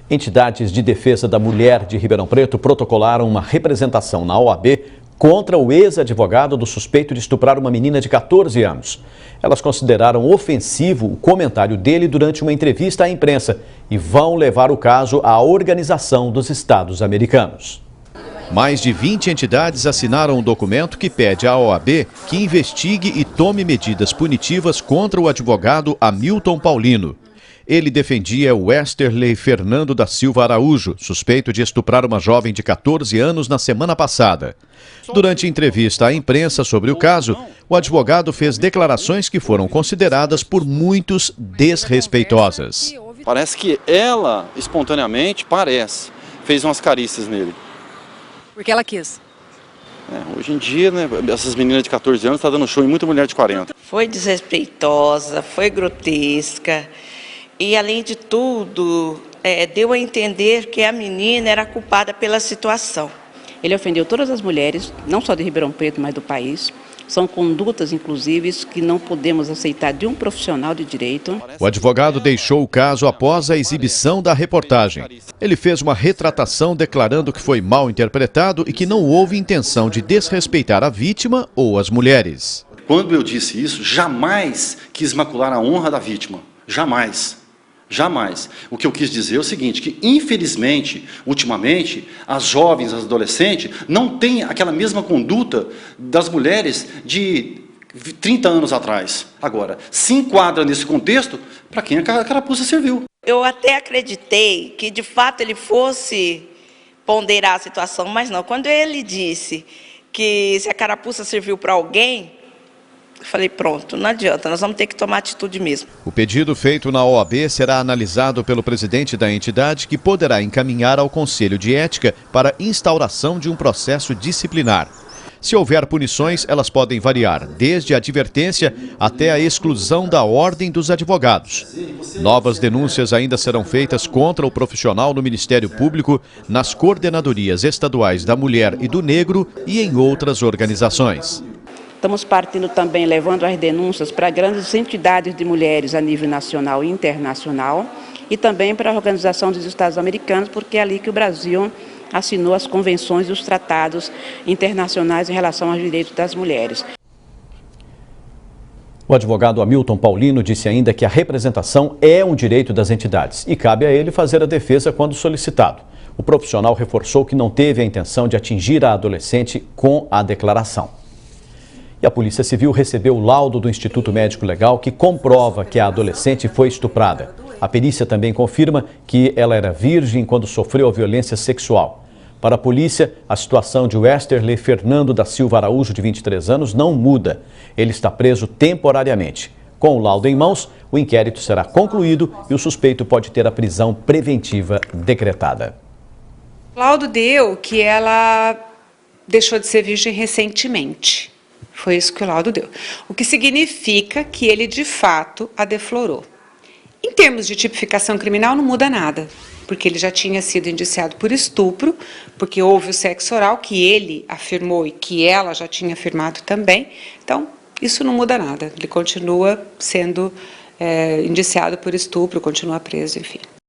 Entidades de defesa da mulher de Ribeirão Preto protocolaram uma representação na OAB contra o ex-advogado do suspeito de estuprar uma menina de 14 anos. Elas consideraram ofensivo o comentário dele durante uma entrevista à imprensa e vão levar o caso à Organização dos Estados Americanos. Mais de 20 entidades assinaram um documento que pede à OAB que investigue e tome medidas punitivas contra o advogado Hamilton Paulino. Ele defendia Westerley Fernando da Silva Araújo, suspeito de estuprar uma jovem de 14 anos na semana passada. Durante entrevista à imprensa sobre o caso, o advogado fez declarações que foram consideradas por muitos desrespeitosas. Parece que ela, espontaneamente, fez umas carícias nele. Porque ela quis. Hoje em dia, né, essas meninas de 14 anos estão dando show em muita mulher de 40. Foi desrespeitosa, foi grotesca. E, além de tudo, deu a entender que a menina era culpada pela situação. Ele ofendeu todas as mulheres, não só de Ribeirão Preto, mas do país. São condutas, inclusive, que não podemos aceitar de um profissional de direito. O advogado deixou o caso após a exibição da reportagem. Ele fez uma retratação declarando que foi mal interpretado e que não houve intenção de desrespeitar a vítima ou as mulheres. Quando eu disse isso, jamais quis macular a honra da vítima. Jamais. Jamais. O que eu quis dizer é o seguinte, que infelizmente, ultimamente, as jovens, as adolescentes, não têm aquela mesma conduta das mulheres de 30 anos atrás. Agora, se enquadra nesse contexto, para quem a carapuça serviu. Eu até acreditei que, de fato, ele fosse ponderar a situação, mas não. Quando ele disse que se a carapuça serviu para alguém, eu falei, pronto, não adianta, nós vamos ter que tomar atitude mesmo. O pedido feito na OAB será analisado pelo presidente da entidade, que poderá encaminhar ao Conselho de Ética para instauração de um processo disciplinar. Se houver punições, elas podem variar, desde a advertência até a exclusão da ordem dos advogados. Novas denúncias ainda serão feitas contra o profissional no Ministério Público, nas coordenadorias estaduais da Mulher e do Negro e em outras organizações. Estamos partindo também, levando as denúncias para grandes entidades de mulheres a nível nacional e internacional e também para a Organização dos Estados Americanos, porque é ali que o Brasil assinou as convenções e os tratados internacionais em relação aos direitos das mulheres. O advogado Hamilton Paulino disse ainda que a representação é um direito das entidades e cabe a ele fazer a defesa quando solicitado. O profissional reforçou que não teve a intenção de atingir a adolescente com a declaração. E a Polícia Civil recebeu o laudo do Instituto Médico Legal que comprova que a adolescente foi estuprada. A perícia também confirma que ela era virgem quando sofreu a violência sexual. Para a polícia, a situação de Westerley Fernando da Silva Araújo, de 23 anos, não muda. Ele está preso temporariamente. Com o laudo em mãos, o inquérito será concluído e o suspeito pode ter a prisão preventiva decretada. O laudo deu que ela deixou de ser virgem recentemente. Foi isso que o laudo deu. O que significa que ele, de fato, a deflorou. Em termos de tipificação criminal, não muda nada, porque ele já tinha sido indiciado por estupro, porque houve o sexo oral que ele afirmou e que ela já tinha afirmado também. Então, isso não muda nada. Ele continua sendo indiciado por estupro, continua preso, enfim.